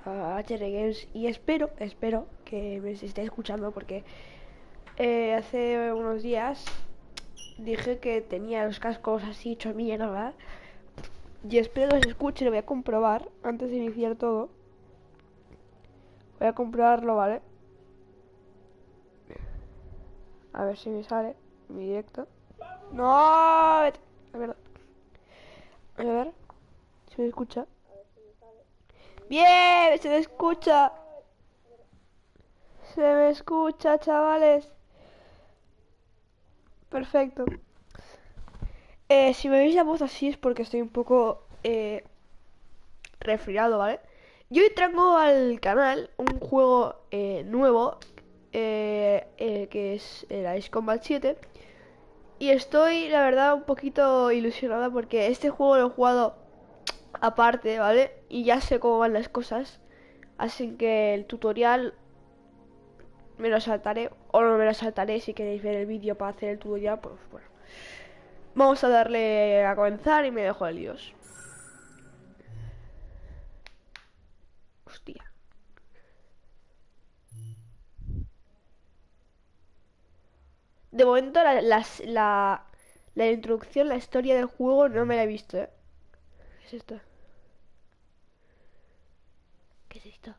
a HR Games y espero que me estéis escuchando porque hace unos días dije que tenía los cascos así hecho mierda y espero que los escuche. Lo voy a comprobar antes de iniciar todo. Voy a comprobarlo, ¿vale? A ver si me sale mi directo. No, vete. A ver si me escucha. Bien, se me escucha. Se me escucha, chavales. Perfecto. Si me veis la voz así es porque estoy un poco resfriado, ¿vale? Yo hoy traigo al canal un juego nuevo que es el AceCombat7 y estoy, la verdad, un poquito ilusionada porque este juego lo he jugado aparte, ¿vale? Y ya sé cómo van las cosas, así que el tutorial me lo saltaré o no me lo saltaré. Si queréis ver el vídeo para hacer el tutorial, pues bueno. Vamos a darle a comenzar y me dejo de líos. Hostia. De momento la introducción, la historia del juego no me la he visto, ¿eh? ¿Qué es esto? ¿Qué es esto?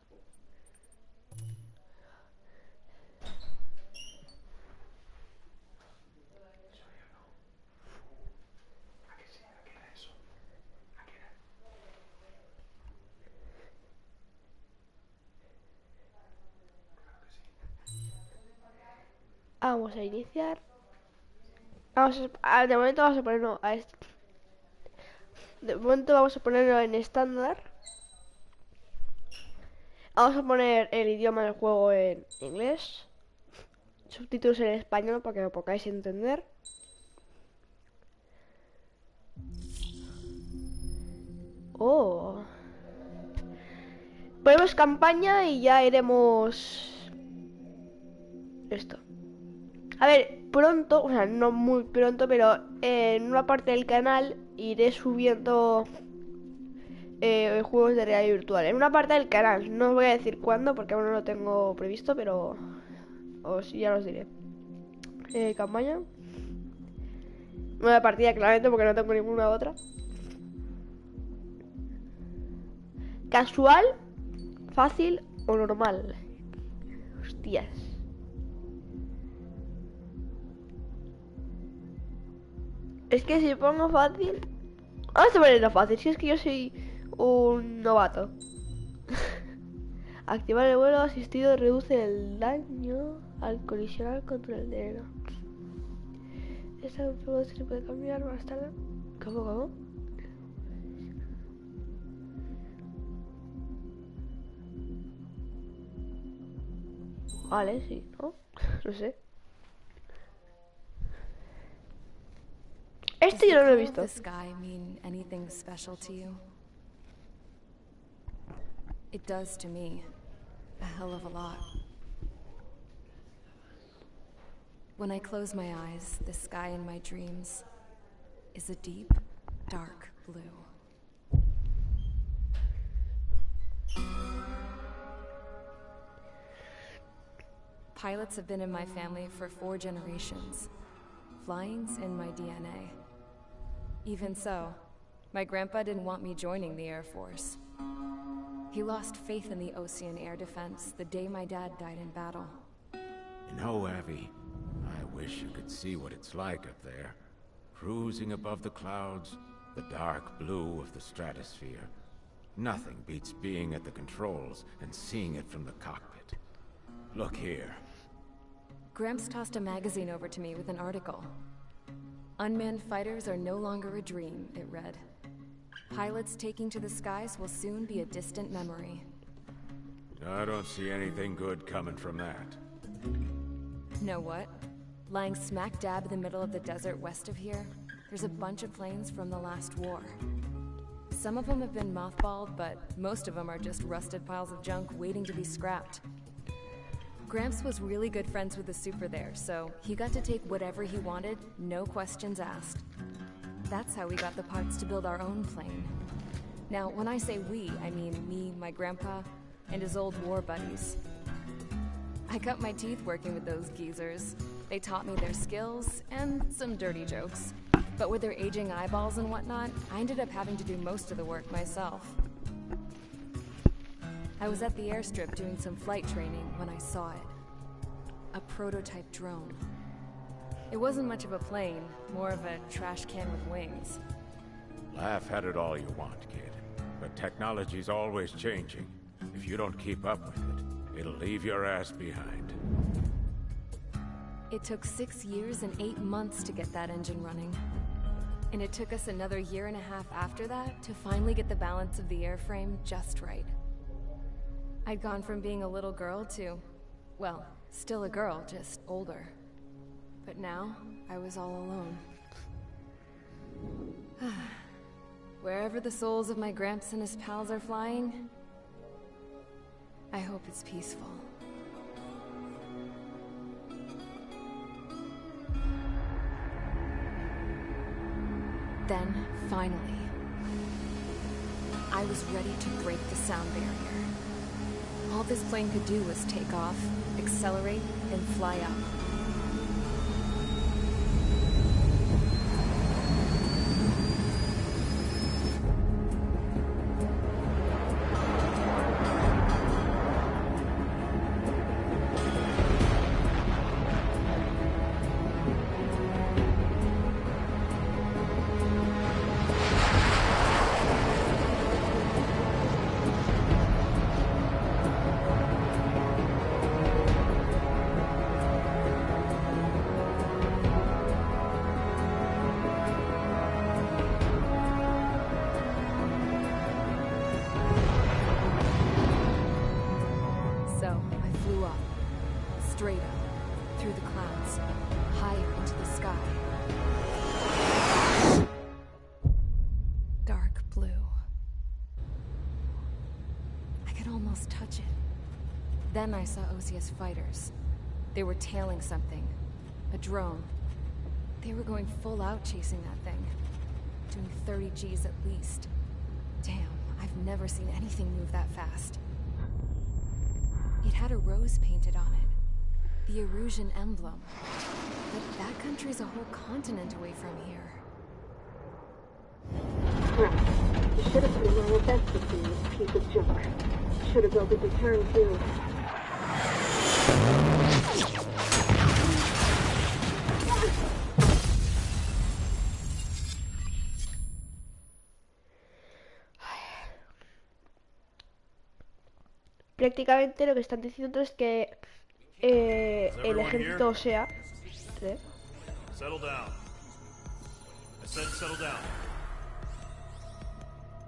Vamos a iniciar. De momento vamos a ponerlo a este. De momento vamos a ponerlo en estándar. Vamos a poner el idioma del juego en inglés. Subtítulos en español para que lo podáis entender. Oh. Ponemos campaña y ya iremos... Esto. A ver, pronto, o sea, no muy pronto, pero en una parte del canal iré subiendo juegos de realidad virtual. En una parte del canal, no os voy a decir cuándo porque aún no lo tengo previsto, pero ya os diré. Campaña. Nueva partida, claramente, porque no tengo ninguna otra. Casual, fácil o normal. Hostias. Es que si pongo fácil... Vamos a ponerlo fácil, si es que yo soy un novato. Activar el vuelo asistido reduce el daño al colisionar contra el dedo. Esta prueba se puede cambiar más tarde. ¿Cómo? Vale, sí, ¿no? No sé. Este yo no lo he visto. It does to me. A hell of a lot. When I close my eyes, the sky in my dreams is a deep, dark blue. Pilots have been in my family for 4 generations. Flying's in my DNA. Even so, my grandpa didn't want me joining the Air Force. He lost faith in the Ocean Air Defense the day my dad died in battle. You know, Abby, I wish you could see what it's like up there. Cruising above the clouds, the dark blue of the stratosphere. Nothing beats being at the controls and seeing it from the cockpit. Look here. Gramps tossed a magazine over to me with an article. Unmanned fighters are no longer a dream, it read. Pilots taking to the skies will soon be a distant memory. I don't see anything good coming from that. Know what? Lying smack dab in the middle of the desert west of here, there's a bunch of planes from the last war. Some of them have been mothballed, but most of them are just rusted piles of junk waiting to be scrapped. Gramps was really good friends with the super there, so he got to take whatever he wanted, no questions asked. That's how we got the parts to build our own plane. Now, when I say we, I mean me, my grandpa, and his old war buddies. I cut my teeth working with those geezers. They taught me their skills and some dirty jokes. But with their aging eyeballs and whatnot, I ended up having to do most of the work myself. I was at the airstrip doing some flight training when I saw it. A prototype drone. It wasn't much of a plane, more of a trash can with wings. Laugh at it all you want, kid. But technology's always changing. If you don't keep up with it, it'll leave your ass behind. It took 6 years and 8 months to get that engine running. And it took us another 1.5 years after that to finally get the balance of the airframe just right. I'd gone from being a little girl to, well, still a girl, just older. But now, I was all alone. Wherever the souls of my Gramps and his pals are flying, I hope it's peaceful. Then, finally, I was ready to break the sound barrier. All this plane could do was take off, accelerate, and fly up. Straight up, through the clouds, higher into the sky. Dark blue. I could almost touch it. Then I saw OCS fighters. They were tailing something. A drone. They were going full out chasing that thing. Doing 30 Gs at least. Damn, I've never seen anything move that fast. It had a rose painted on it. The Erusian emblem. But that country's a whole continent away from here. Right. You should have put in my best to see this piece of junk. Should have built a deterrent too. Prácticamente lo que están diciendo es que el ejército, o sea, ¿sí? Settle down. I said settle down.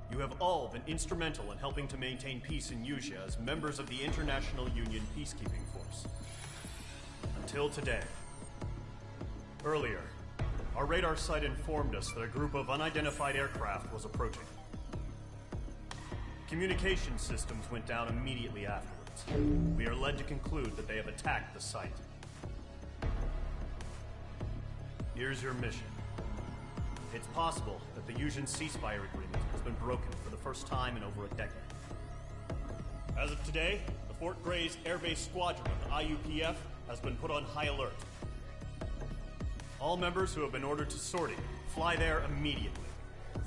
You have all been instrumental in helping to maintain peace in Usha as members of the International Union Peacekeeping Force. Until today. Earlier, our radar site informed us that a group of unidentified aircraft was approaching. Communication systems went down immediately afterwards. We are led to conclude that they have attacked the site. Here's your mission. It's possible that the Usian ceasefire agreement has been broken for the first time in over a decade. As of today, the Fort Gray's Air Base Squadron of the IUPF has been put on high alert. All members who have been ordered to sortie, fly there immediately.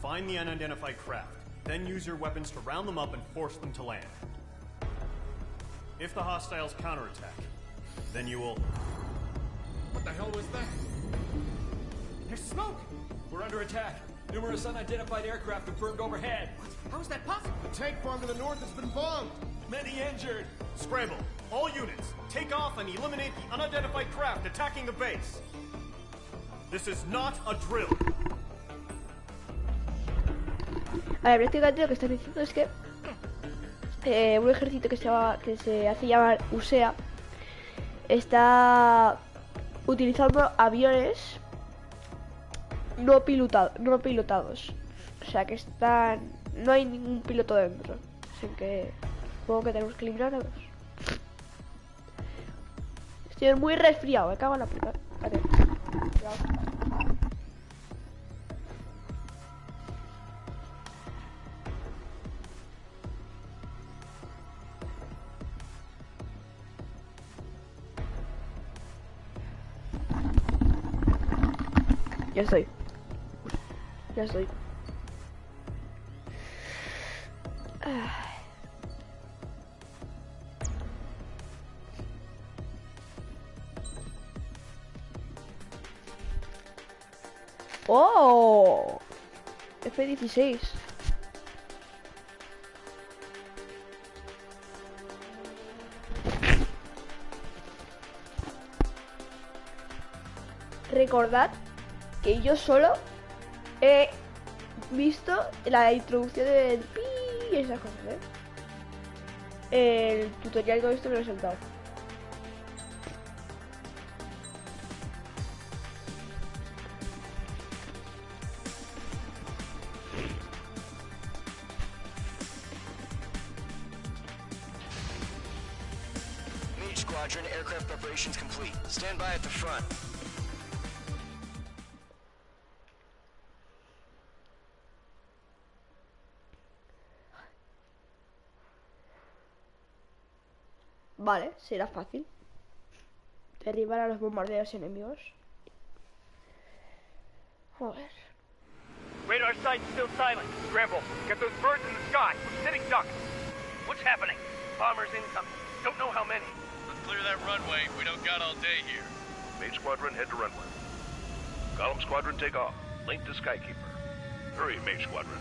Find the unidentified craft, then use your weapons to round them up and force them to land. If the hostiles counterattack, then you will... What the hell was that? There's smoke! We're under attack. Numerous unidentified aircraft have burned overhead. What? How is that possible? The tank farm to the north has been bombed! Many injured! Scramble! All units, take off and eliminate the unidentified craft attacking the base! This is not a drill! A ver, prácticamente lo que están diciendo es que un ejército que se hace llamar USEA está utilizando aviones no pilotados. O sea que no hay ningún piloto dentro. Así que supongo que tenemos que librarnos. Estoy muy resfriado, me cago en la puta. Vale. Ya estoy. Ya estoy. ¡Oh! F-16. Recordad que yo solo he visto la introducción del pi y esas cosas, ¿eh? El tutorial con esto me lo he saltado. Mage Squadron, aircraft preparations complete. Stand by at the front. Vale, será fácil derribar a los bombarderos enemigos. A ver. Radar site's still silent. Scramble. Get those birds in the sky. We're sitting ducks. What's happening? Bombers incoming. Don't know how many. Let's clear that runway. We don't got all day here. Mage Squadron, head to runway. Column Squadron, take off. Link to Skykeeper. Hurry, Mage Squadron.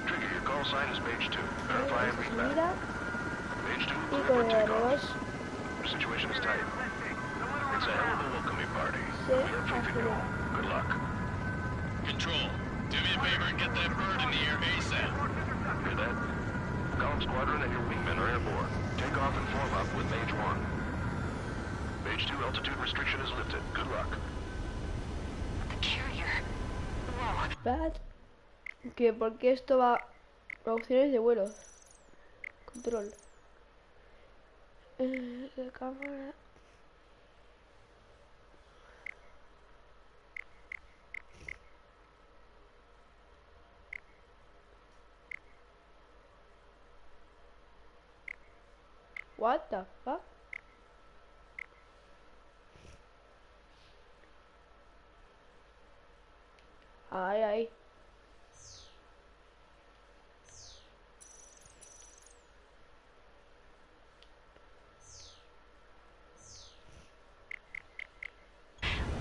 Trigger, your call sign is Mage 2. Verify and read back. Mage 2, clear for takeoff. The situation is tight. It's a hell of a welcoming party. We have faith in you. Good luck. Control, do me a favor and get that bird in the air ASAP. Hear that? Column Squadron and your wingmen are airborne. Take off and form up with Mage 1. Mage 2 altitude restriction is lifted. Good luck. The carrier. Whoa. Bad. ¿Qué? Porque esto va a opciones de vuelo. Control. La cámara. What the fuck? Ay, ay.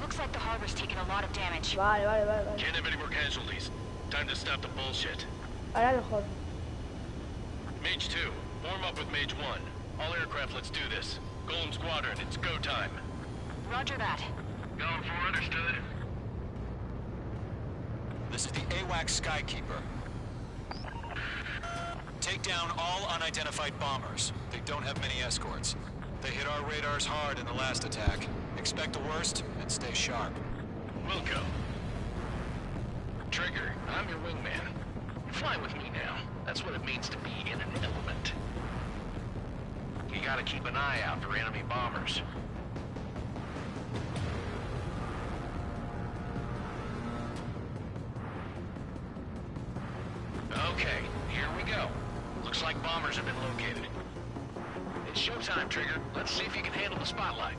Looks like the harbor's taken a lot of damage. Vale. Can't have any more casualties. Time to stop the bullshit. Ahora mejor. Mage 2, form up with Mage 1. All aircraft, let's do this. Golem Squadron, it's go time. Roger that. Going for understood. This is the AWAC Skykeeper. Take down all unidentified bombers. They don't have many escorts. They hit our radars hard in the last attack. Expect the worst and stay sharp. Wilco. Trigger, I'm your wingman. Fly with me now. That's what it means to be in an element. You gotta keep an eye out for enemy bombers. Okay, here we go. Looks like bombers have been located. It's showtime, Trigger. Let's see if you can handle the spotlight.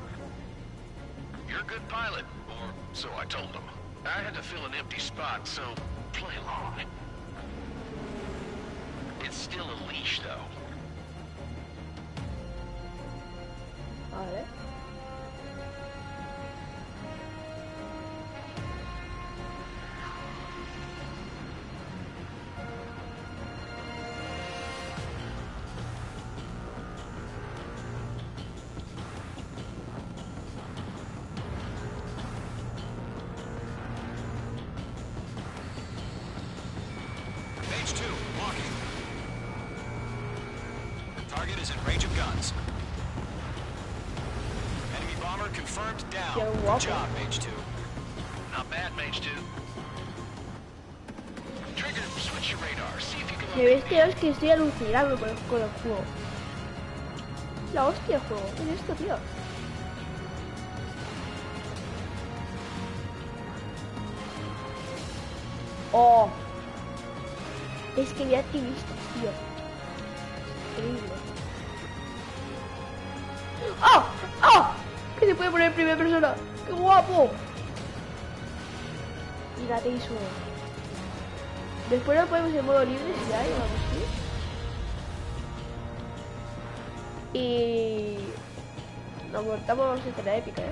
You're a good pilot, or so I told them. I had to fill an empty spot, so play along. It's still a leash, though. Vale. Mage 2, walking. Target is in range of guns. Enemy bomber confirmed down. Qué Good guapo. job, Mage 2. Not bad, Mage 2. Trigger, switch your radar. See if you can Me ves, tío, es que estoy alucinando con el juego. La hostia juego. ¿Qué es esto, tío? Oh. Es que ya activistas, tío. Increíble. ¡Oh! ¡Oh! Que se puede poner en primera persona. ¡Qué guapo! Y la hizo. Después lo podemos en modo libre si hay o algo así. Y nos montamos en la épica,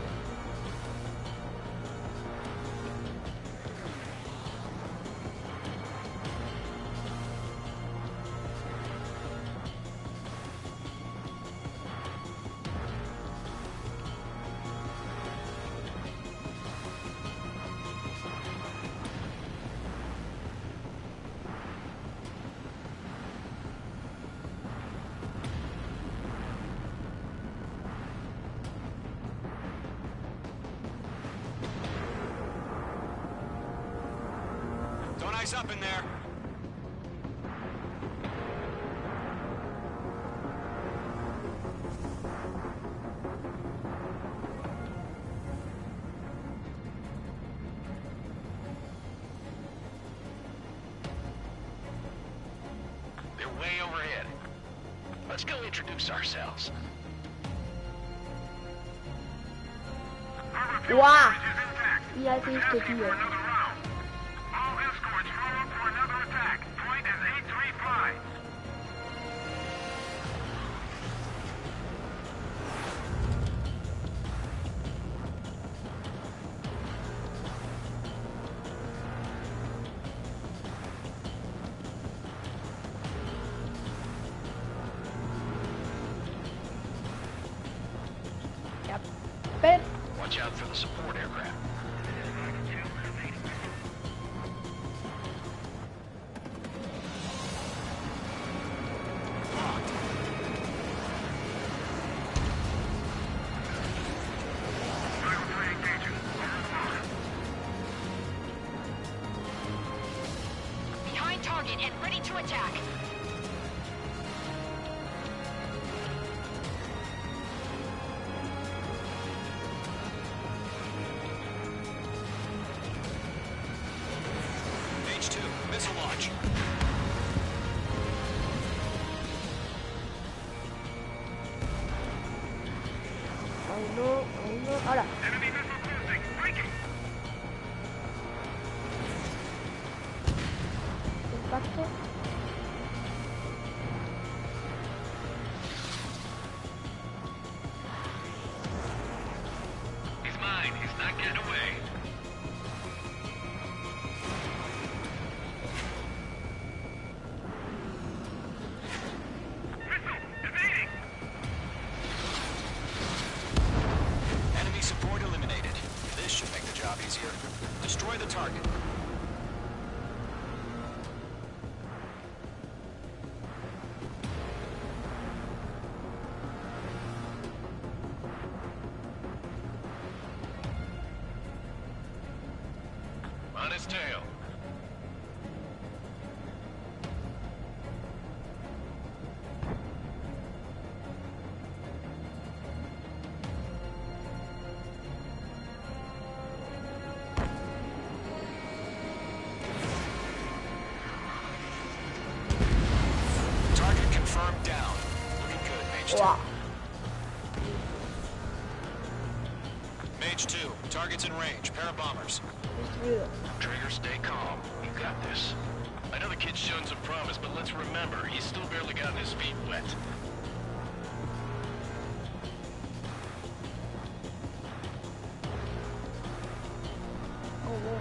Don't ice up in there. They're way overhead. Let's go introduce ourselves. ¡Guau! Mira que este tío. Watch out for the support aircraft. Behind target and ready to attack. H2, missile launch. Aún no. Ahora. Impacto. He's mine. He's not getting away. Enemy support eliminated. This should make the job easier. Destroy the target. On his tail. Target confirmed down. Looking good, Mage 2. Wow. Mage 2, target's in range. Pair of bombers. Destruido. Trigger, stay calm. You got this. I know the kid's shown some promise, but let's remember, he's still barely gotten his feet wet. Oh, wow.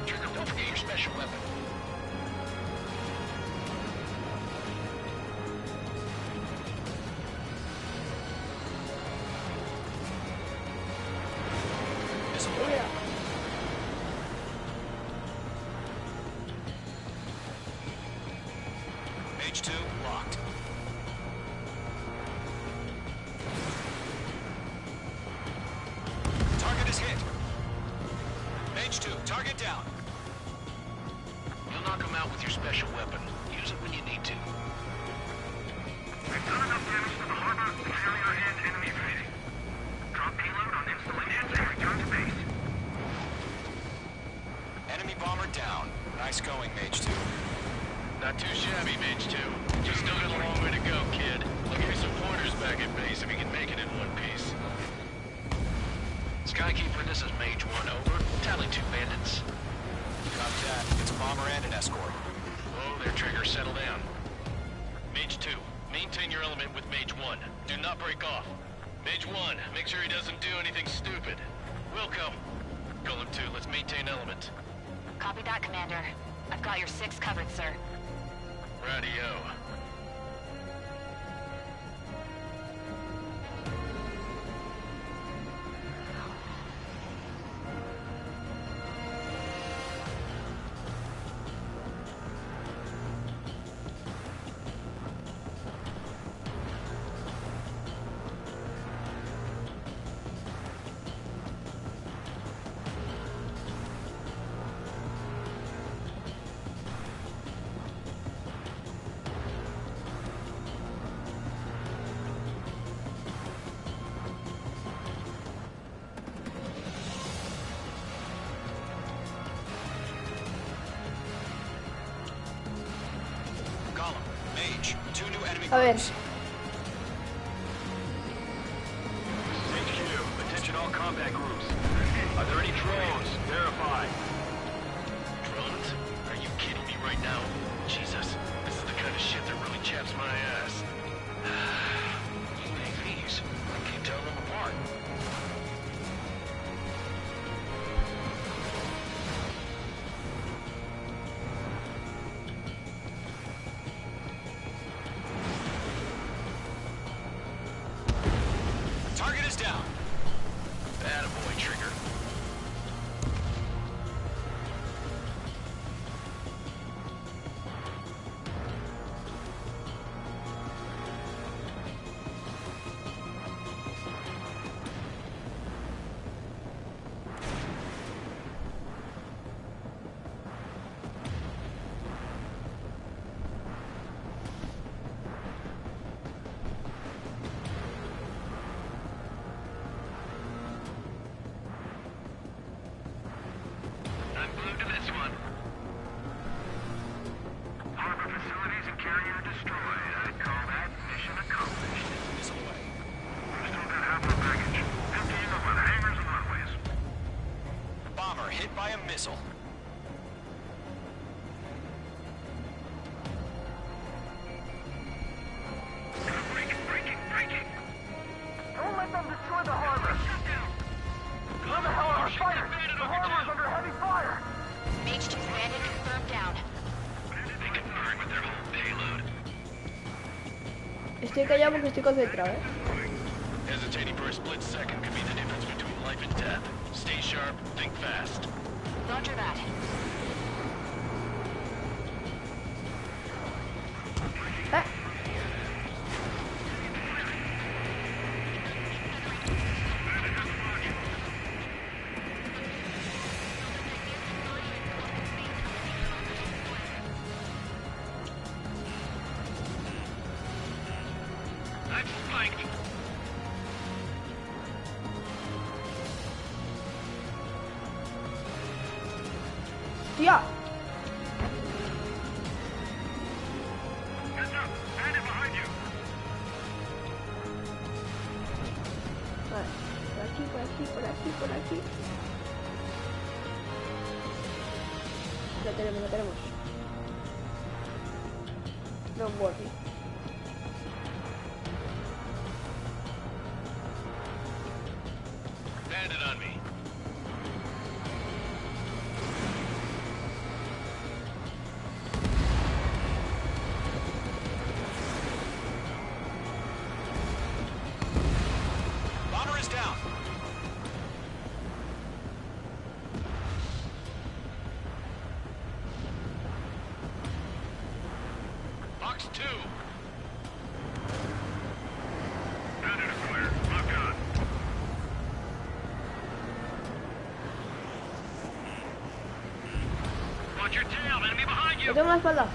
Trigger, don't forget your special weapon. Missile away. Mage 2, locked. Target is hit. Mage 2, target down. your element with Mage 1. Do not break off. Mage 1, make sure he doesn't do anything stupid. Wilco. Golem 2, let's maintain element. Copy that, Commander. I've got your 6 covered, sir. Radio. A ver. Attention all combat groups. Are there any drones? Verify. Drones? Are you kidding me right now? Jesus, this is the kind of shit that really chaps my ass. UAVs? I can't tell them apart. Target is down. Attaboy, Trigger. I'm glued to this one. Harbor facilities and carrier destroyed. I'd call that mission accomplished. This away. Still got half our baggage. Emptying over the hangars and runways. Bomber hit by a missile. Breaking! Don't let them destroy the harbor! Where the hell are our fighters? The harbor's under heavy fire! Mage 2's bandit confirmed down. They can burn with their whole payload. Estoy callado porque estoy concentrado, Hesitating for a split second could be the difference between life and death. Stay sharp, think fast. Roger that. Ah. I'm spiked. ¡Tía! Heads up, bandit behind you. Vale, por aquí, por aquí, por aquí, por aquí. Lo tenemos, lo tenemos. No worry. Bandit on me. Bomber is down. Box 2. Bandit acquired. Lock on. Watch your tail. Enemy behind Lo you. tengo en la espalda.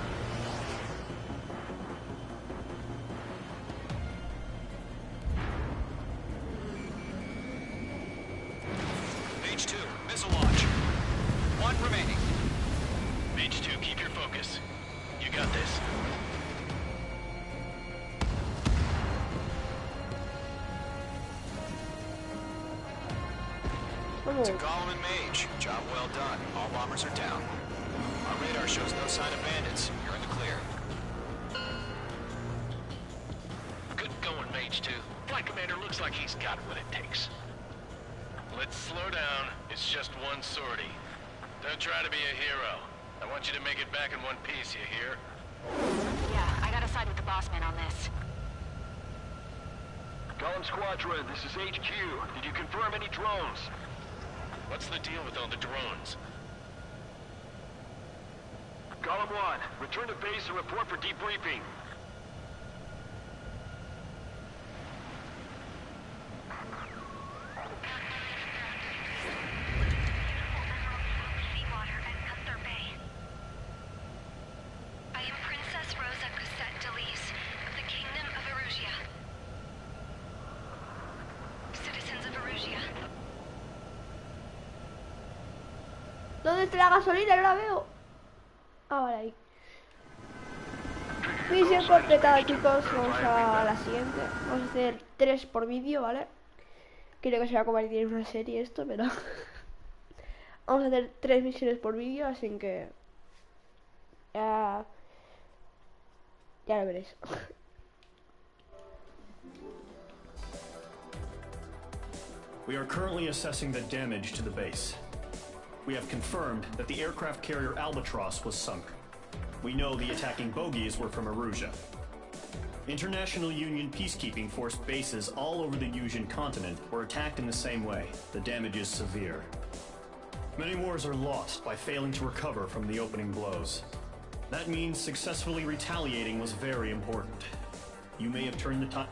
Mage 2, missile launch. One remaining. Mage 2, keep your focus. You got this. Vamos. To Golem and Mage, job well done. All bombers are down. Our radar shows no sign of bandits. You're in the clear. Mage 2. Flight Commander looks like he's got what it takes. Let's slow down. It's just one sortie. Don't try to be a hero. I want you to make it back in one piece, you hear? Yeah, I gotta side with the boss man on this. Column Squadron, this is HQ. Did you confirm any drones? What's the deal with all the drones? Column 1, return to base and report for debriefing. ¿Dónde está la gasolina? No la veo. Ah, vale, ahí. Misión completada, chicos. Vamos a la siguiente. Vamos a hacer 3 por vídeo, ¿vale? Creo que se va a convertir en una serie esto, pero... Vamos a hacer 3 misiones por vídeo, así que... Ya lo veréis. We are currently assessing the damage to the base. We have confirmed that the aircraft carrier Albatross was sunk. We know the attacking bogies were from Erusia. International Union peacekeeping force bases all over the Yusian continent were attacked in the same way. The damage is severe. Many wars are lost by failing to recover from the opening blows. That means successfully retaliating was very important. You may have turned the tide.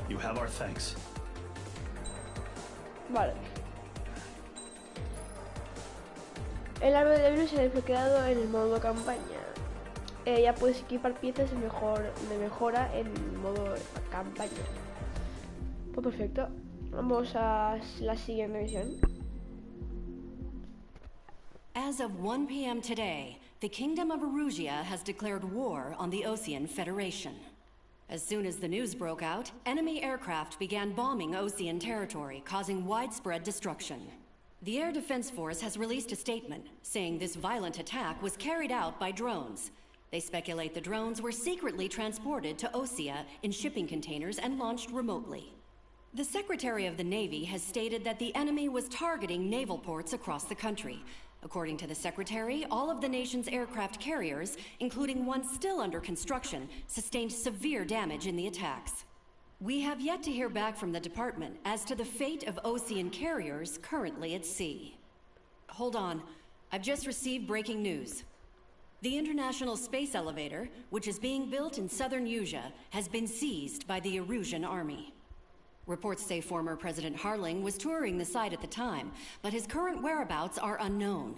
You have our thanks. Vale. El arma de débil se ha desbloqueado en el modo campaña. Ya puedes equipar piezas de mejora en modo campaña. Pues perfecto. Vamos a la siguiente misión. As of 1 p.m. today, the Kingdom of Erusia has declared war on the Osean Federation. As soon as the news broke out, enemy aircraft began bombing Osean territory, causing widespread destruction. The Air Defense Force has released a statement saying this violent attack was carried out by drones. They speculate the drones were secretly transported to Osea in shipping containers and launched remotely. The Secretary of the Navy has stated that the enemy was targeting naval ports across the country. According to the Secretary, all of the nation's aircraft carriers, including one still under construction, sustained severe damage in the attacks. We have yet to hear back from the department as to the fate of Osean carriers currently at sea. Hold on, I've just received breaking news. The International Space Elevator, which is being built in southern Yusia, has been seized by the Erusian army. Reports say former President Harling was touring the site at the time, but his current whereabouts are unknown.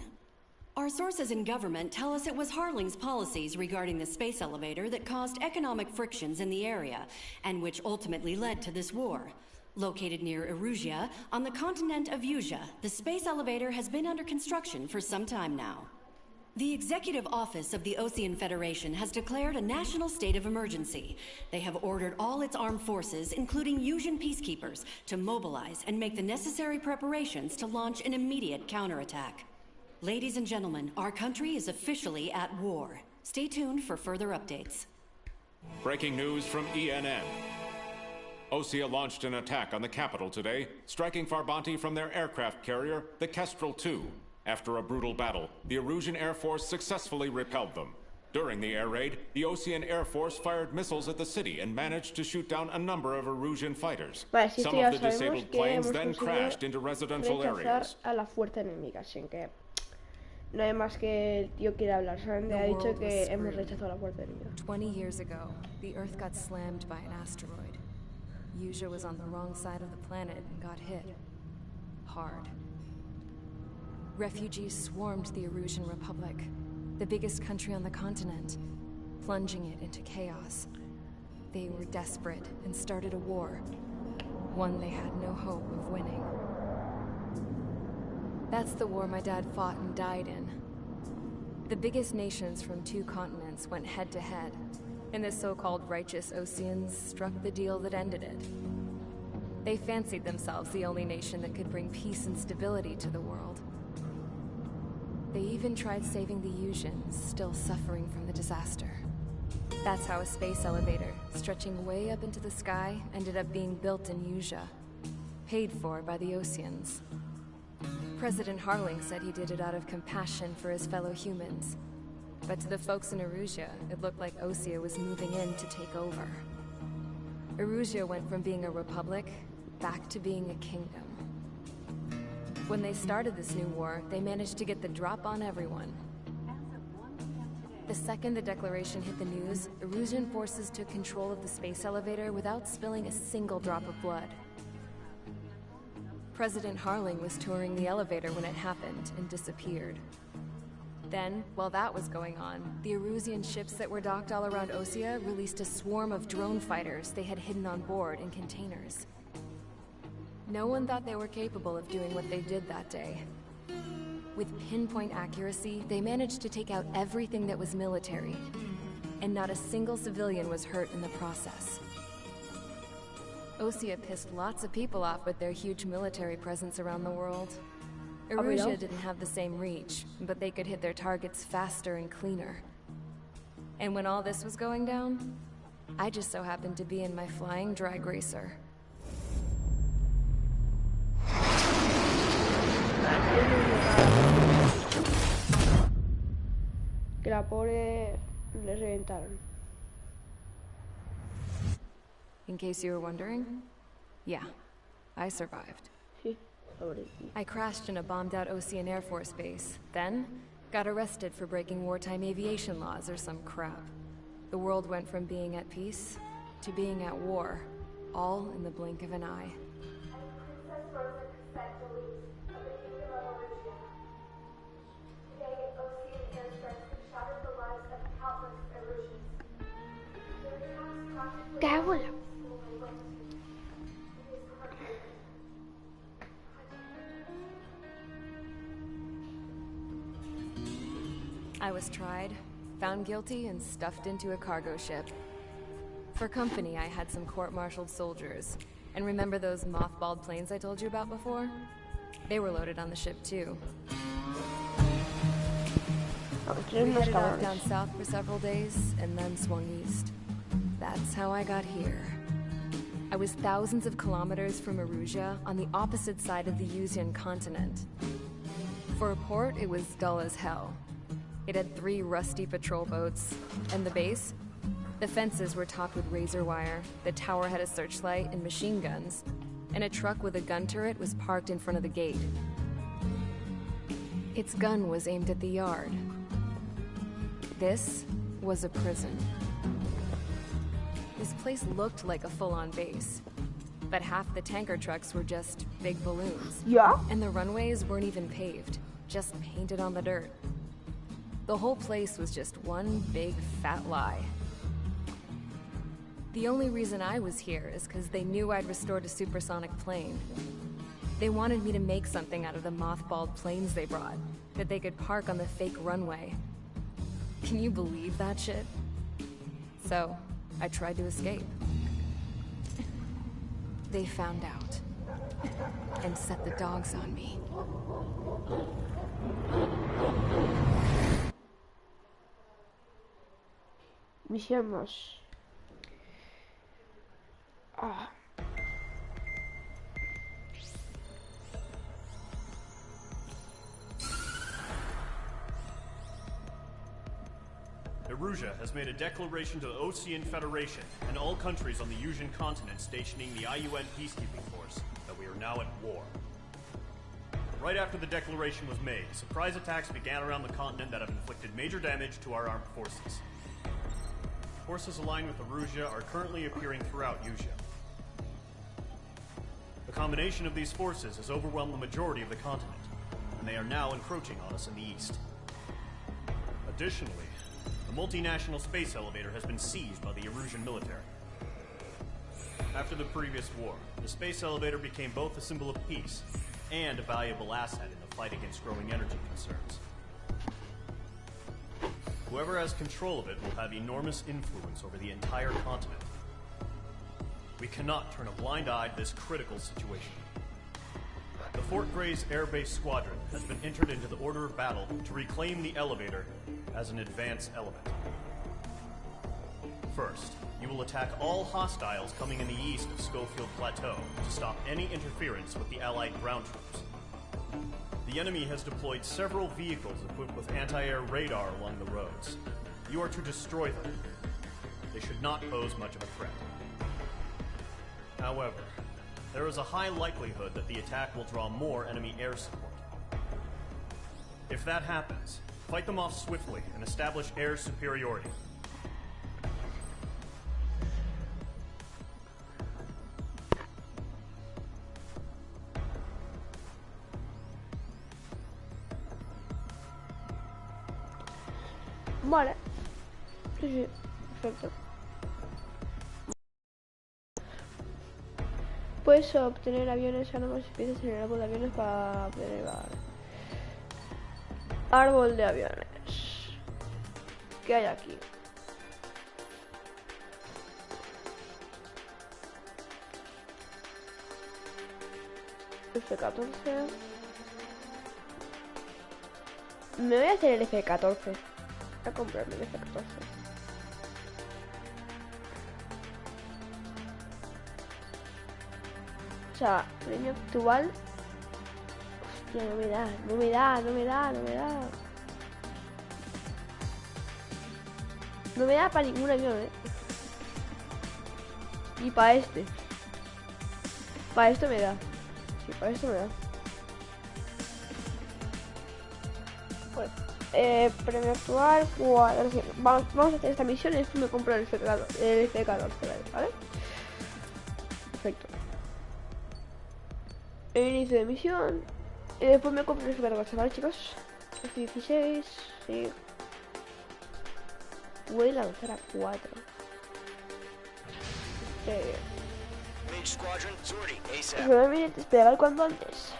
Our sources in government tell us it was Harling's policies regarding the space elevator that caused economic frictions in the area, and which ultimately led to this war. Located near Erusia, on the continent of Yusia, the space elevator has been under construction for some time now. The Executive Office of the Osean Federation has declared a national state of emergency. They have ordered all its armed forces, including Yusian peacekeepers, to mobilize and make the necessary preparations to launch an immediate counterattack. Ladies and gentlemen, our country is officially at war. Stay tuned for further updates. Breaking news from ENN. Osea launched an attack on the capital today, striking Farbanti from their aircraft carrier, the Kestrel II. After a brutal battle, the Erusian Air Force successfully repelled them. During the air raid, the Osean Air Force fired missiles at the city and managed to shoot down a number of Erusian fighters. Some of the disabled planes then crashed into residential areas. A la fuerza enemiga, sin que no hay más que el tío quiere hablar. Solamente ha dicho que hemos rechazado la fuerza enemiga. 20 years ago, the Earth got slammed by an asteroid. Yusia was on the wrong side of the planet and got hit. Hard. Refugees swarmed the Erusian Republic, the biggest country on the continent, plunging it into chaos. They were desperate and started a war, one they had no hope of winning. That's the war my dad fought and died in. The biggest nations from 2 continents went head-to-head, and the so-called righteous Oseans struck the deal that ended it. They fancied themselves the only nation that could bring peace and stability to the world. They even tried saving the Yusians, still suffering from the disaster. That's how a space elevator, stretching way up into the sky, ended up being built in Usea. Paid for by the Oceans. President Harling said he did it out of compassion for his fellow humans. But to the folks in Erusea, it looked like Osea was moving in to take over. Erusea went from being a republic back to being a kingdom. When they started this new war, they managed to get the drop on everyone. The second the declaration hit the news, Erusian forces took control of the space elevator without spilling a single drop of blood. President Harling was touring the elevator when it happened and disappeared. Then, while that was going on, the Erusian ships that were docked all around Osea released a swarm of drone fighters they had hidden on board in containers. No one thought they were capable of doing what they did that day. With pinpoint accuracy, they managed to take out everything that was military, and not a single civilian was hurt in the process. Osea pissed lots of people off with their huge military presence around the world. Erusea didn't have the same reach, but they could hit their targets faster and cleaner. And when all this was going down, I just so happened to be in my flying drag racer. Que la pobre le reventaron. In case you were wondering, yeah, I survived. I crashed in a bombed-out Ocean Air Force base, then got arrested for breaking wartime aviation laws or some crap. The world went from being at peace to being at war, all in the blink of an eye. I was tried, found guilty, and stuffed into a cargo ship. For company, I had some court-martialed soldiers. And remember those mothballed planes I told you about before? They were loaded on the ship, too. We headed off down south for several days, and then swung east. That's how I got here. I was thousands of kilometers from Erusea, on the opposite side of the Usean continent. For a port, it was dull as hell. It had 3 rusty patrol boats, and the base? The fences were topped with razor wire, the tower had a searchlight and machine guns, and a truck with a gun turret was parked in front of the gate. Its gun was aimed at the yard. This was a prison. This place looked like a full-on base, but half the tanker trucks were just big balloons. Yeah? And the runways weren't even paved, just painted on the dirt. The whole place was just one big fat lie. The only reason I was here is because they knew I'd restored a supersonic plane. They wanted me to make something out of the mothballed planes they brought, that they could park on the fake runway. Can you believe that shit? So, I tried to escape. They found out, and set the dogs on me. Misión 2. Erusea has made a declaration to the Ocean Federation and all countries on the Usean continent stationing the IUN peacekeeping force that we are now at war. Right after the declaration was made, surprise attacks began around the continent that have inflicted major damage to our armed forces. Forces aligned with Erusea are currently appearing throughout Usea. The combination of these forces has overwhelmed the majority of the continent, and they are now encroaching on us in the east. Additionally, the multinational space elevator has been seized by the Erusian military. After the previous war, the space elevator became both a symbol of peace and a valuable asset in the fight against growing energy concerns. Whoever has control of it will have enormous influence over the entire continent. We cannot turn a blind eye to this critical situation. The Fort Gray's Air Base Squadron has been entered into the order of battle to reclaim the elevator as an advance element. First, you will attack all hostiles coming in the east of Schofield Plateau to stop any interference with the Allied ground troops. The enemy has deployed several vehicles equipped with anti-air radar along the roads. You are to destroy them. They should not pose much of a threat. However, there is a high likelihood that the attack will draw more enemy air support. If that happens, fight them off swiftly and establish air superiority. Vale. Sí, perfecto. Puedes obtener aviones, armas y piezas en el árbol de aviones para obtener... Árbol de aviones. ¿Qué hay aquí? F-14. Me voy a hacer el F-14. Voy a comprarme el F-14. O sea, premio actual. Hostia, no me da. No me da para ningún avión, Y para este. Para esto me da. Sí, para esto me da. Bueno, premio actual. Vamos a hacer esta misión y después me compro el F-14, ¿vale? Perfecto. El inicio de misión. Y después me compro el F-14, ¿vale, chicos? F-16, sí. Puede lanzar a 4. Mage Squadron, Zordy, ASAP. Se me viene despegar cuanto antes.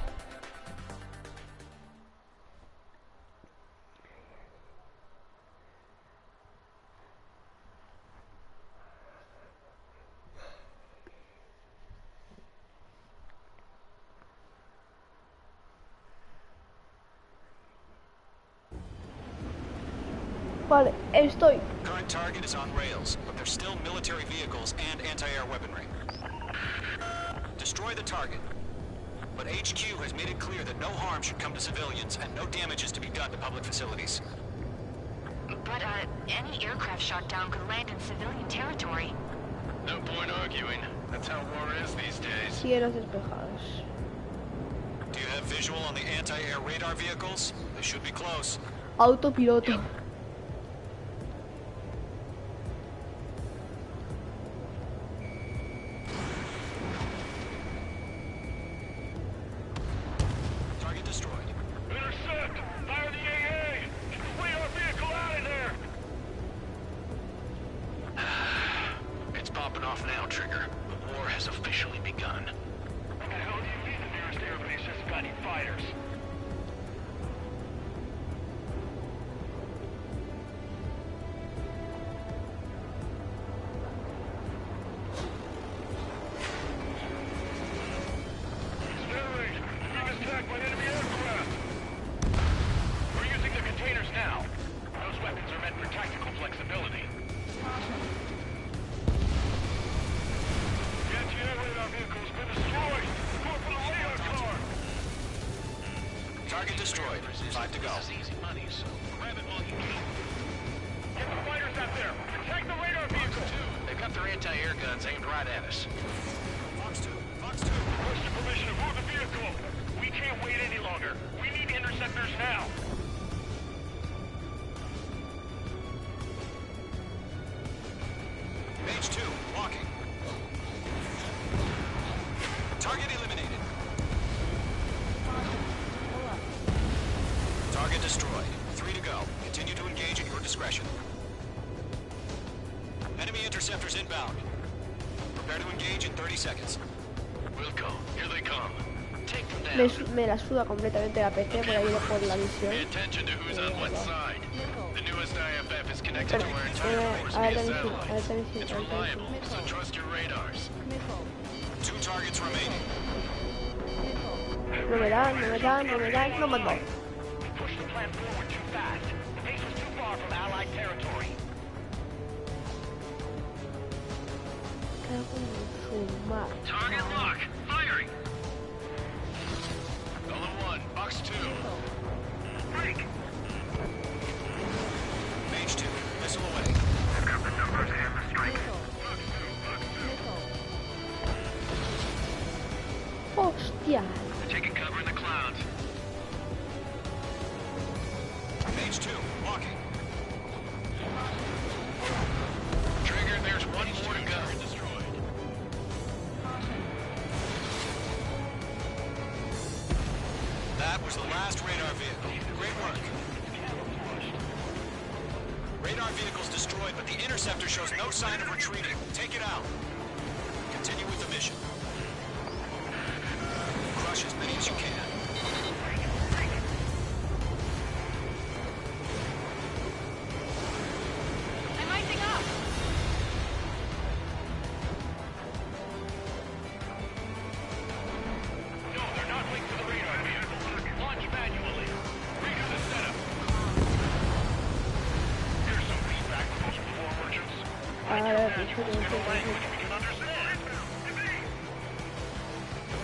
Vale, estoy. Current target is on rails, but there's still military vehicles and anti-air weaponry. Destroy the target. But HQ has made it clear that no harm should come to civilians and no damage is to be done to public facilities. But, any aircraft shot down could land in civilian territory. No point arguing. That's how war is these days. Cielos despejados. Do you have visual on the anti-air radar vehicles? They should be close. Autopiloto. Yep. Target destroyed. Intercept! Fire the AA! Get the radar vehicle out of there! It's popping off now, Trigger. The war has officially begun. What the hell do you mean the nearest airbase hasn't got any fighters? Sterling, we're being attacked by enemy aircraft. We're using the containers now. Those weapons are meant for tactical flexibility. The anti-air radar vehicle's been destroyed. Go for the radar car. Target destroyed. 5 to go. Easy money, so grab it while you can. Get the fighters out there. Protect the radar vehicle. They've got their anti-air guns aimed right at us. Fox 2. Fox 2. Request permission to move the vehicle. We can't wait any longer. We need interceptors now. Mage 2. Walking. Target eliminated. Target destroyed. 3 to go. Continue to engage at your discretion. Enemy interceptors inbound. Prepare to engage in 30 seconds. We'll go. Here they come. Take them down. Me la suda completamente la PC por ahí por la misión. Pay attention to who's on what side. The newest IFF is connected Pero, to our entire force a ver, via a satellite. ver, It's reliable, so trust your radars. 2 targets remaining. No me da, no me da. Push the plan forward too fast. The base was too far from Allied territory. Consumar. Target lock. Firing. Golem 1, box 2. Break. Mage 2, missile away. Pick up the numbers and the strike. Hostia. Taking cover in the clouds. Mage 2, walking. Trigger, there's one more to go. Destroyed. That was the last radar vehicle. Great work. Radar vehicle's destroyed, but the interceptor shows no sign of retreating. Take it out. Continue with the mission. Crush as many as you can. I'm icing up. No, they're not linked to the radar vehicle. Launch manually. Redo the setup. Here's some feedback from those floor merchants. Write your manuals in a language we can understand.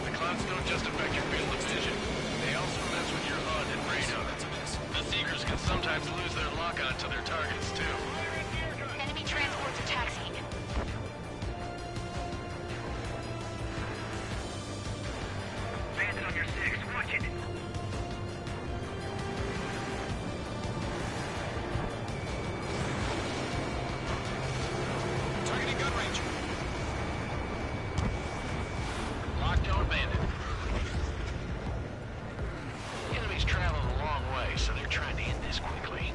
The clouds don't just affect your field of vision. They also mess with your HUD and radar. The Seekers can sometimes lose their lock-on to their targets, too. Enemy transports are taxiing. Bandit on your 6, watch it. Targeting gun range. Lockdown bandit. The enemy's traveling a long way, so they're trying to end this quickly.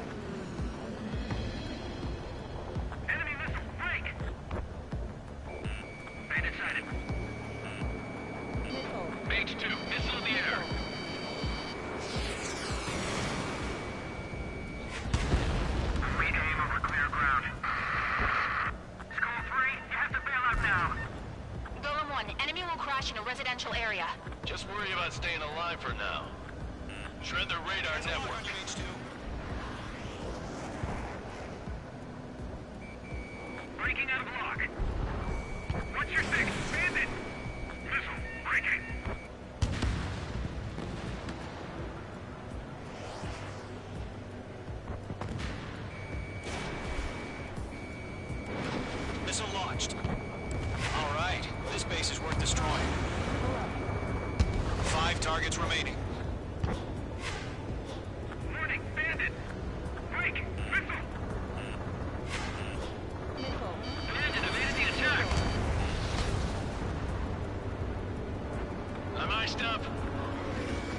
Enemy missile, break! Bandit sighted. Mage 2, missile in the air. Read aim over clear ground. Skull 3, you have to bail out now. Golem 1, enemy will crash in a residential area. Just worry about staying alive for now. Shred their radar network. Mage 2. Breaking out of lock. What's your 6? Bandit! Missile, breaking. Missile launched. All right, this base is worth destroying. 5 targets remaining. Warning, bandit! Break! Missile! Bandit evaded the attack! I'm iced up.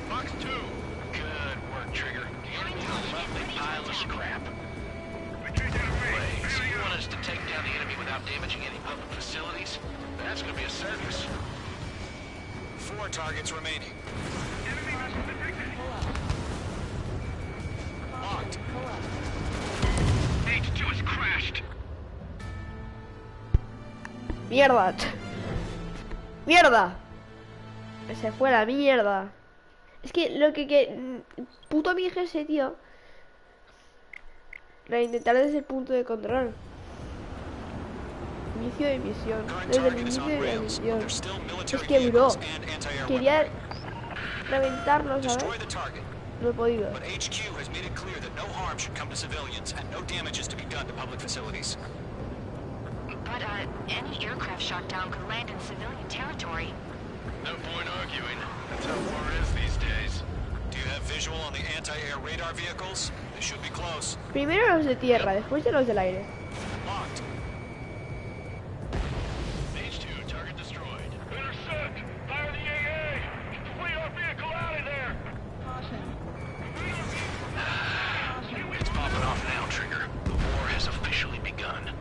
Box 2. Good work, Trigger. Getting to a lovely pile of scrap. Retreat out of range. Wait, so you want us to take down the enemy without damaging any public facilities? That's gonna be a circus. 4 targets remaining. Enemy missile detected. Locked. Mage 2 has crashed. Mierda. Mierda. Se fue la mierda. Es que lo que puto mi ese tío. Reintentar desde el punto de control. Inicio de misión. Desde el inicio de la misión. Es que, bro, quería reventarlo, ¿sabes? No he podido. But HQ has made it clear that no harm should come to civilians and no damage is to be done to public facilities. But, any aircraft shot down could land in civilian territory. No point arguing. That's how war is these days. Do you have visual on the anti-air radar vehicles? They should be close. Primero los de tierra, después de los del aire. Locked. Mage 2, target destroyed. Intercept! Fire the AA! Get the radar vehicle out of there! It's popping off now, Trigger. The war has officially begun.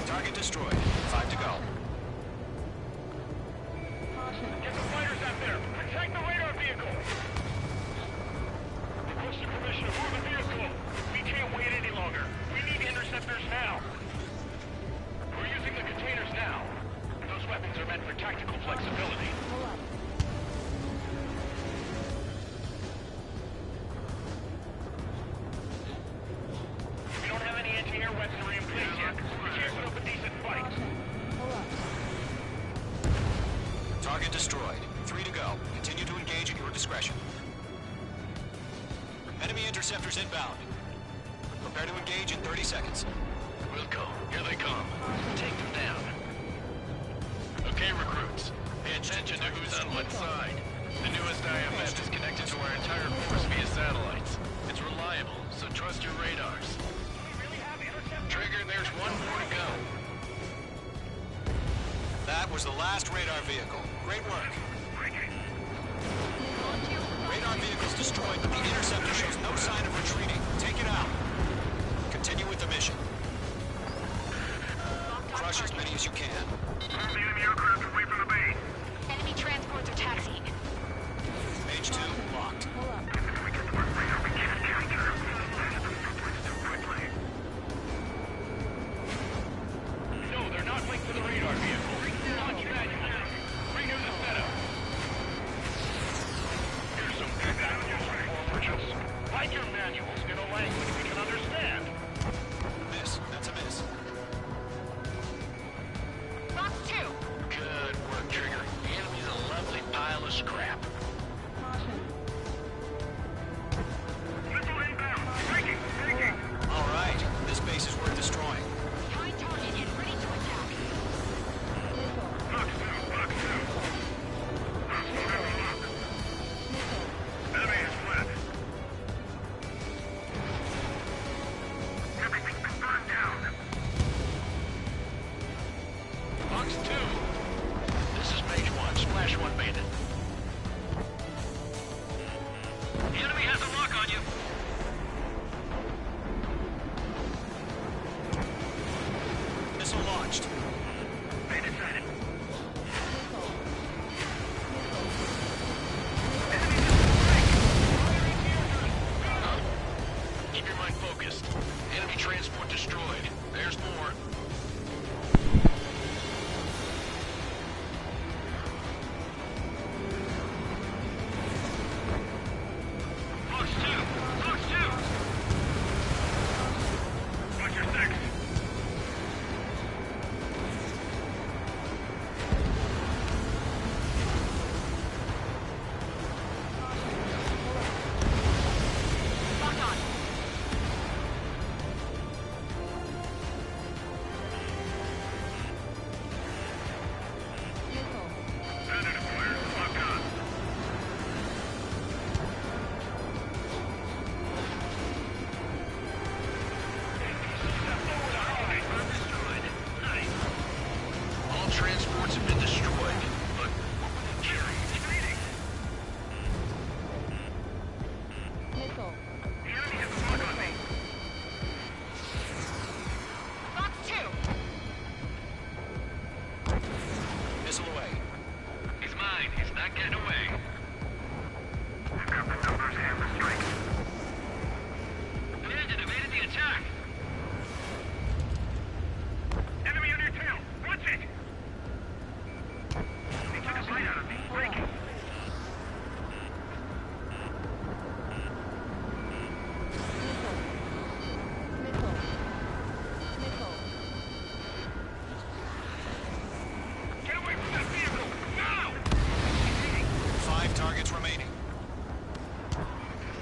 Target destroyed. 5 to go. Get the fighters out there! Protect the radar vehicle! Requesting permission to move the vehicle. We can't wait any longer. We need Target destroyed. 3 to go. Continue to engage at your discretion. Enemy interceptors inbound. Prepare to engage in 30 seconds. Wilco, here they come. Take them down. Okay, recruits. Pay attention to who's on what side. The newest IMF is connected to our entire force via satellites. It's reliable, so trust your radars. Trigger, there's one more to go. That was the last radar vehicle. Great work. Radar vehicle's destroyed, but the interceptor shows no sign of retreating. Take it out. Continue with the mission. Crush as many as you can. Move the enemy aircraft away from the base. Enemy transports are taxiing. Page 2, locked. If we get to our radar, we can't capture them. Flash them someplace too quickly. No, they're not linked to the radar vehicle. Launch manually. Renew the setup. Here's some good news for forwards. Write your manuals in a language we can understand. Miss. That's a miss. Box 2. Good work, Trigger. The enemy's a lovely pile of scrap. Missile inbound. Taking. All right. This base is worth destroying. Find target and ready to attack. Box 2. Enemy is flat. Everything's been burned down. Box 2. This is Page 1. Splash 1 made it. The enemy has a lock on you. Missile launched. Made it sighted. Keep your mind focused. Enemy transport destroyed. There's more. Box 2. Watch your six. Lock on. Standard deployer. Lock on. All transports have been destroyed. But what were they carrying? The enemy has a lock on me. Box 2. Missile away. He's mine. He's not getting away. I've got the numbers and the strength. Bandit evaded the attack. Enemy on your tail. Watch it. He took a bite out of me. Breaking. Get away from that vehicle. Now! 5 targets remaining.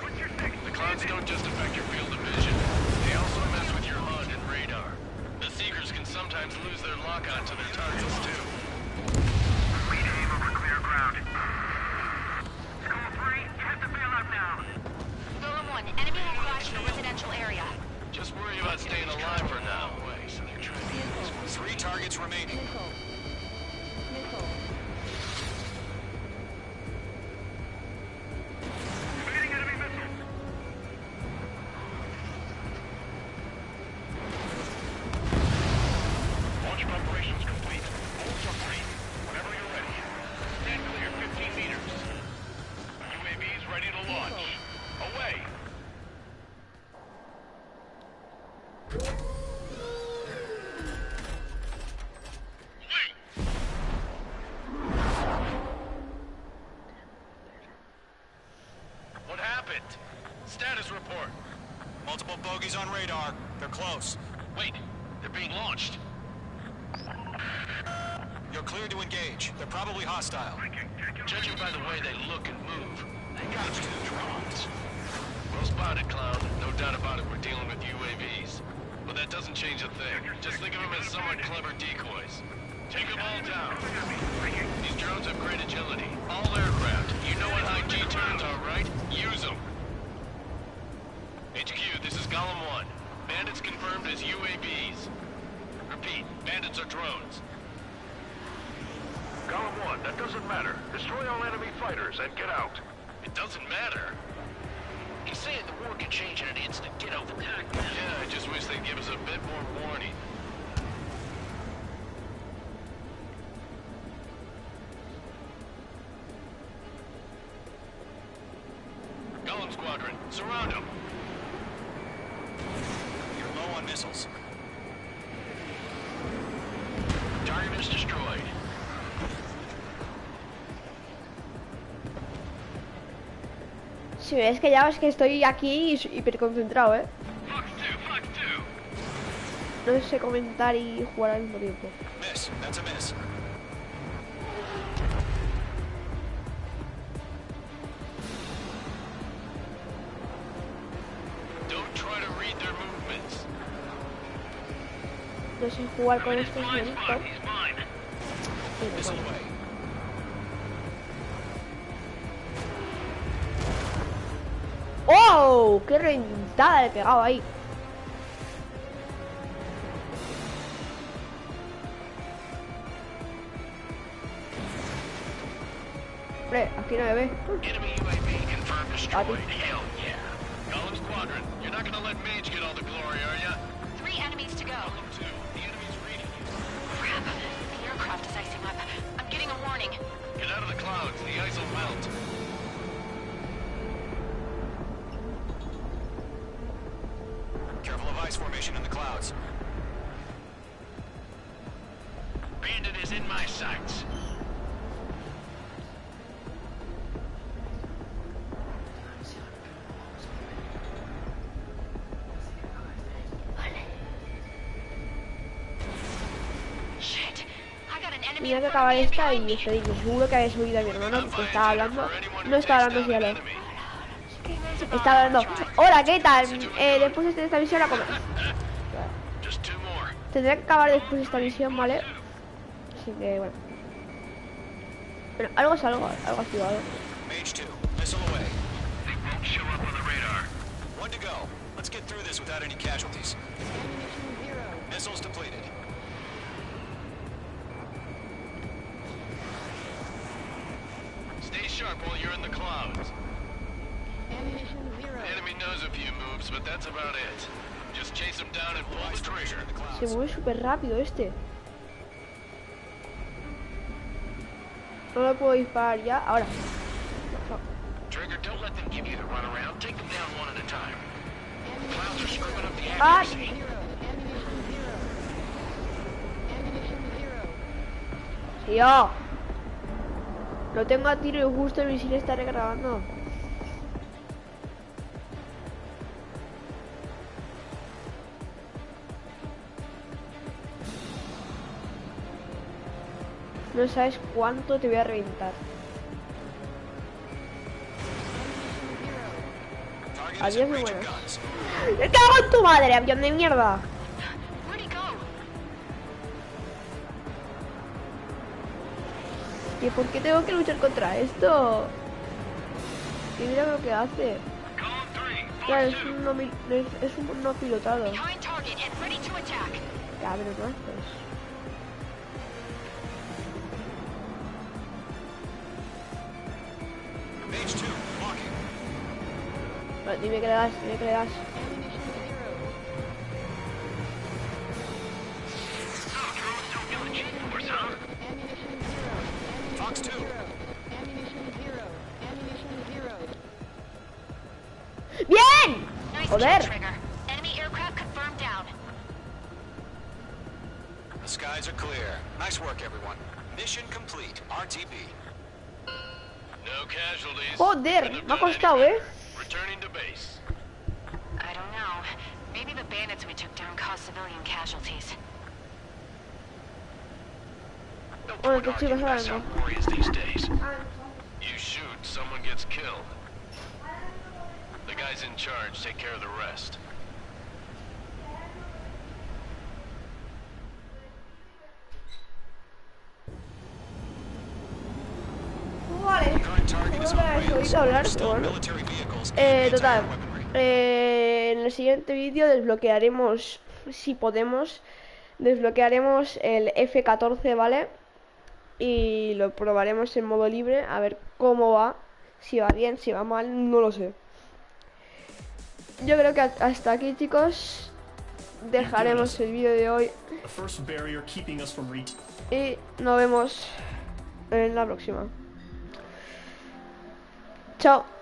What's your six? The clouds don't just affect your field of vision. They also mess with your HUD and radar. The Seekers can sometimes lose their lock-on to their targets, too. We need to aim over clear ground. School 3, you have to bail out now. Golem 1. Enemy will crash in a residential area. Just worry about staying alive for now. So they're trying to get this 3 targets remaining. Evading enemy missiles. Launch preparations complete. All submarine. Whenever you're ready. Stand clear 15 meters. UAVs ready to launch. Away. What happened? Status report. Multiple bogies on radar. They're close. Wait, they're being launched. You're clear Clear to engage. They're probably hostile. Judging by the way they look and move, they gotta be the drones. Well spotted, Clown. No doubt about it, we're dealing with UAVs. But that doesn't change a thing. Just think of them as somewhat clever decoys. Take them all down. These drones have great agility. All aircraft. You know what high G turns are, right? Use them. HQ, this is Golem 1. Bandits confirmed as UAVs. Repeat, bandits are drones. Golem 1, that doesn't matter. Destroy all enemy fighters and get out. It doesn't matter. He's saying the war could change in an instant. Get over there. Yeah, I just wish they'd give us a bit more warning. Golem Squadron, surround them. You're low on missiles. Target is destroyed. Si ves que ya ves que estoy aquí hiper concentrado, No sé comentar y jugar al mismo tiempo. Miss, that's a miss. Don't try to read their movements. No sé jugar con estos monitos. Missile away. ¡Oh! ¡Qué reventada le he pegado ahí! Hombre, aquí no me ve. Enemy UAV confirmed destroyed. Hell yeah. Golem Squadron, you're not gonna let Mage get all the glory, are ya? 3 enemies to go. Golem 2, the enemy's reading you. Crap. The aircraft is icing up. I'm getting a warning. Get out of the clouds, the ice will melt. Careful of ice formation in the clouds. Bandit is in my sights. Shit. I got an enemy. Tenía que acabar esta y estoy seguro que había subido a mi hermano porque estaba hablando. No estaba hablando si ya lo. Estaba hablando. Hola, ¿qué tal? Después de esta misión a comer. Tendré que acabar después de esta misión, ¿vale? Así que bueno. Pero algo es algo, algo activado. Mage 2, missile away. They won't show up on the radar. 1 to go. Let's get through this without any casualties. Missiles depleted. Stay sharp while you're in the clouds. The enemy knows a few moves, but that's about it. Just chase him down and pull the trigger. Se mueve súper rápido este. No lo puedo disparar ya. Ahora. Trigger, don't let them give you the runaround. Take them down one at a time. Clouds are screwing up the Ah. accuracy. Tío. Lo tengo a tiro y justo el misil está recargando. No sabes cuánto te voy a reventar. Adiós, muy buenas. ¡Me cago en tu madre, avión de mierda! ¿Y por qué tengo que luchar contra esto? Y mira lo que hace. Claro, es un no pilotado. Ya, pero no haces. Vale, dime que le das, dime que le das. Fox 2. ¡Bien! Joder. The skies are clear. Nice work, everyone. Mission complete. RTB. No casualties. Joder, me ha costado, Returning to base. I don't know. Maybe the bandits we took down caused civilian casualties. No Bueno, ¿qué chicos ahora no? You shoot, someone gets killed. The guys in charge take care of the rest. Vale, no voy a hablar, pero bueno. Total. En el siguiente vídeo desbloquearemos, si podemos, desbloquearemos el F14, ¿vale? Y lo probaremos en modo libre, a ver cómo va. Si va bien, si va mal, no lo sé. Yo creo que hasta aquí, chicos, dejaremos el vídeo de hoy. Y nos vemos en la próxima. Chao.